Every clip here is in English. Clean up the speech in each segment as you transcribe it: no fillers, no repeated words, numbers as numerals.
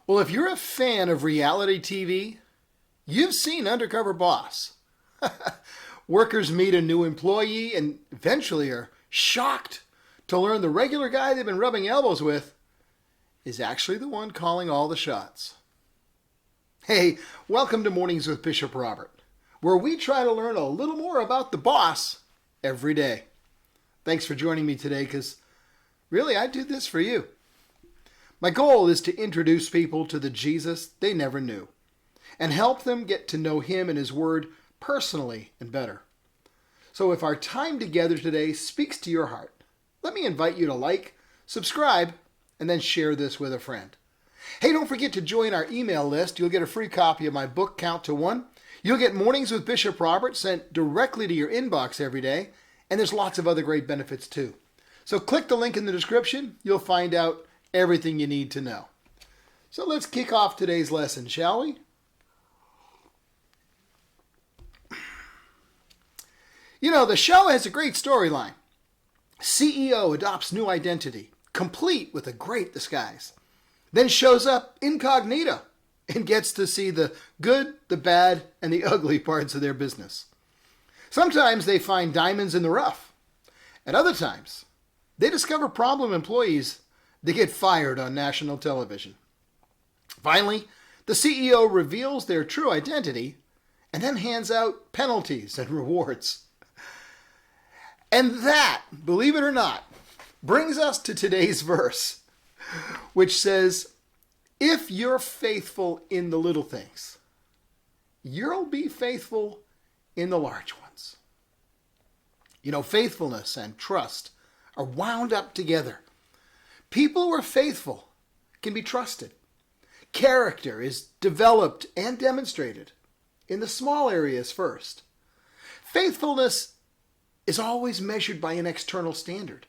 Well, if you're a fan of reality TV, you've seen Undercover Boss. Workers meet a new employee and eventually are shocked to learn the regular guy they've been rubbing elbows with is actually the one calling all the shots. Hey, welcome to Mornings with Bishop Robert, where we try to learn a little more about the boss every day. Thanks for joining me today, because really I do this for you. My goal is to introduce people to the Jesus they never knew and help them get to know him and his word personally and better. So if our time together today speaks to your heart, let me invite you to like, subscribe, and then share this with a friend. Hey, don't forget to join our email list. You'll get a free copy of my book, Count to One. You'll get Mornings with Bishop Robert sent directly to your inbox every day, and there's lots of other great benefits too. So click the link in the description. You'll find out everything you need to know. So let's kick off today's lesson, shall we? You know, the show has a great storyline. CEO adopts new identity, complete with a great disguise. Then shows up incognito and gets to see the good, the bad, and the ugly parts of their business. Sometimes they find diamonds in the rough. At other times, they discover problem employees that get fired on national television. Finally, the CEO reveals their true identity and then hands out penalties and rewards. And that, believe it or not, brings us to today's verse, which says, if you're faithful in the little things, you'll be faithful in the large ones. You know, faithfulness and trust are wound up together. People who are faithful can be trusted. Character is developed and demonstrated in the small areas first. Faithfulness is always measured by an external standard.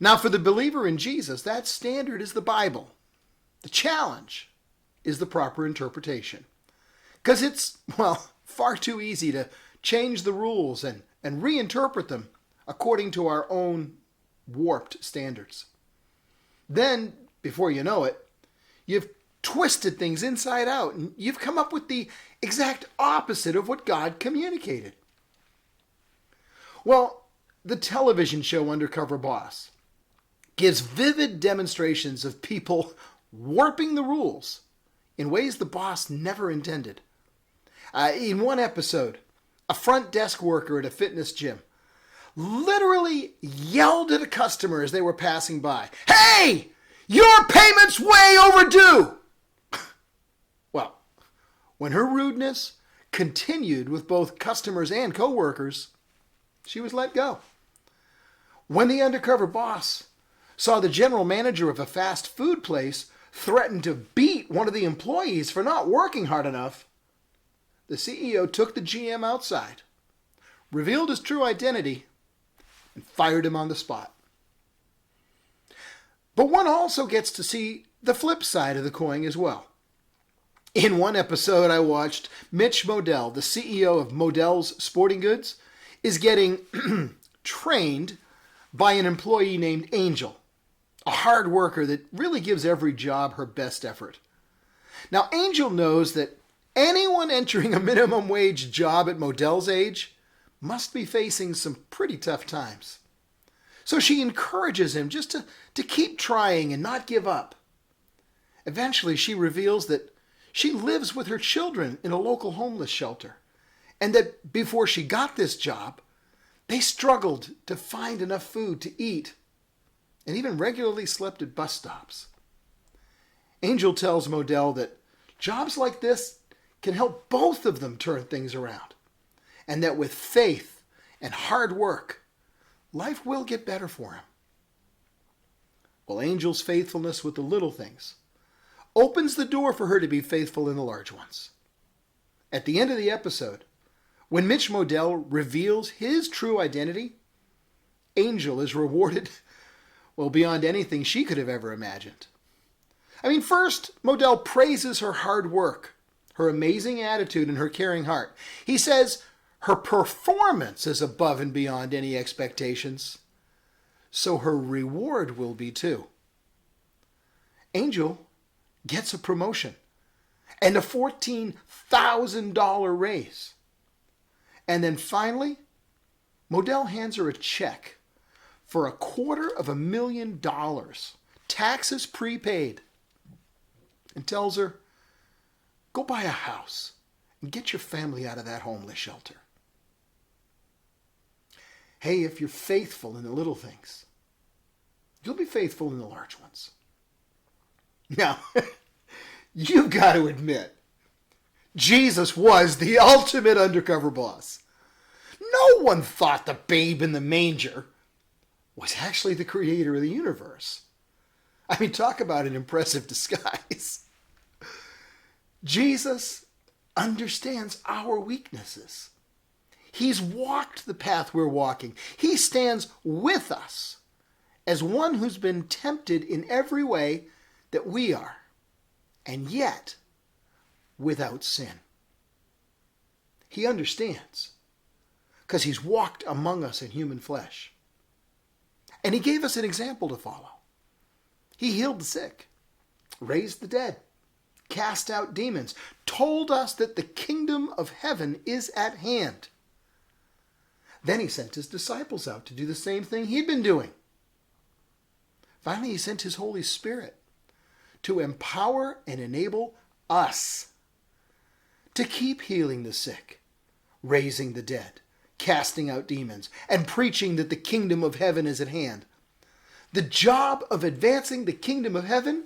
Now, for the believer in Jesus, that standard is the Bible. The challenge is the proper interpretation. Because it's, far too easy to change the rules and reinterpret them according to our own warped standards. Then, before you know it, you've twisted things inside out and you've come up with the exact opposite of what God communicated. Well, the television show Undercover Boss gives vivid demonstrations of people warping the rules in ways the boss never intended. In one episode, a front desk worker at a fitness gym literally yelled at a customer as they were passing by, "Hey, your payment's way overdue!" Well, when her rudeness continued with both customers and coworkers, she was let go. When the undercover boss saw the general manager of a fast food place threaten to beat one of the employees for not working hard enough, the CEO took the GM outside, revealed his true identity, and fired him on the spot. But one also gets to see the flip side of the coin as well. In one episode I watched, Mitch Modell, the CEO of Modell's Sporting Goods, is getting trained by an employee named Angel, a hard worker that really gives every job her best effort. Now, Angel knows that anyone entering a minimum wage job at Modell's age must be facing some pretty tough times. So she encourages him just to keep trying and not give up. Eventually, she reveals that she lives with her children in a local homeless shelter, and that before she got this job, they struggled to find enough food to eat and even regularly slept at bus stops. Angel tells Modell that jobs like this can help both of them turn things around, and that with faith and hard work, life will get better for him. Well, Angel's faithfulness with the little things opens the door for her to be faithful in the large ones. At the end of the episode, when Mitch Modell reveals his true identity, Angel is rewarded, beyond anything she could have ever imagined. First, Modell praises her hard work, her amazing attitude, and her caring heart. He says her performance is above and beyond any expectations, so her reward will be too. Angel gets a promotion and a $14,000 raise. And then finally, Modell hands her a check for $250,000, taxes prepaid, and tells her, go buy a house and get your family out of that homeless shelter. Hey, if you're faithful in the little things, you'll be faithful in the large ones. Now, you've got to admit, Jesus was the ultimate undercover boss. No one thought the babe in the manger was actually the creator of the universe. I mean, talk about an impressive disguise. Jesus understands our weaknesses. He's walked the path we're walking. He stands with us as one who's been tempted in every way that we are, and yet without sin. He understands because he's walked among us in human flesh. And he gave us an example to follow. He healed the sick, raised the dead, cast out demons, told us that the kingdom of heaven is at hand. Then he sent his disciples out to do the same thing he'd been doing. Finally, he sent his Holy Spirit to empower and enable us to keep healing the sick, raising the dead, casting out demons, and preaching that the kingdom of heaven is at hand. The job of advancing the kingdom of heaven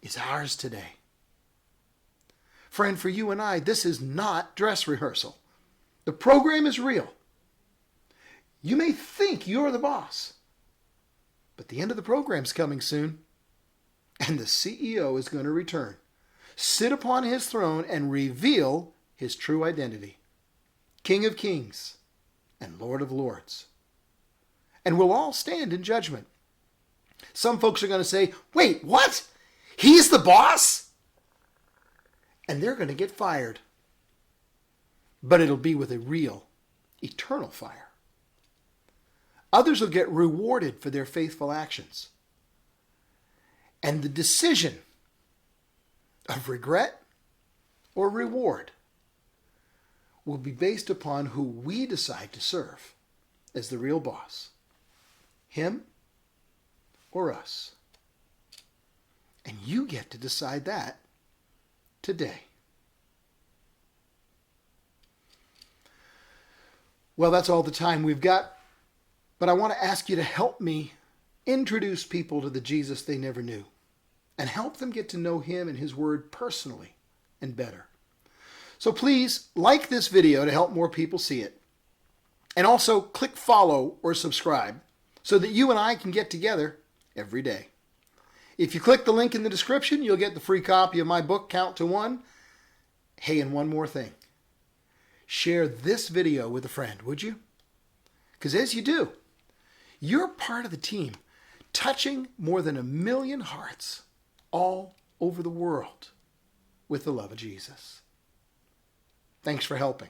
is ours today. Friend, for you and I, this is not dress rehearsal. The program is real. You may think you're the boss, but the end of the program's coming soon, and the CEO is going to return, sit upon his throne, and reveal his true identity. King of Kings and Lord of Lords. And we'll all stand in judgment. Some folks are going to say, wait, what? He's the boss? And they're going to get fired. But it'll be with a real, eternal fire. Others will get rewarded for their faithful actions. And the decision of regret or reward will be based upon who we decide to serve as the real boss. Him or us. And you get to decide that today. Well, that's all the time we've got. But I want to ask you to help me introduce people to the Jesus they never knew and help them get to know him and his word personally and better. So please like this video to help more people see it. And also click follow or subscribe so that you and I can get together every day. If you click the link in the description, you'll get the free copy of my book, Count to One. Hey, and one more thing. Share this video with a friend, would you? Because as you do, you're part of the team touching more than 1 million hearts all over the world with the love of Jesus. Thanks for helping.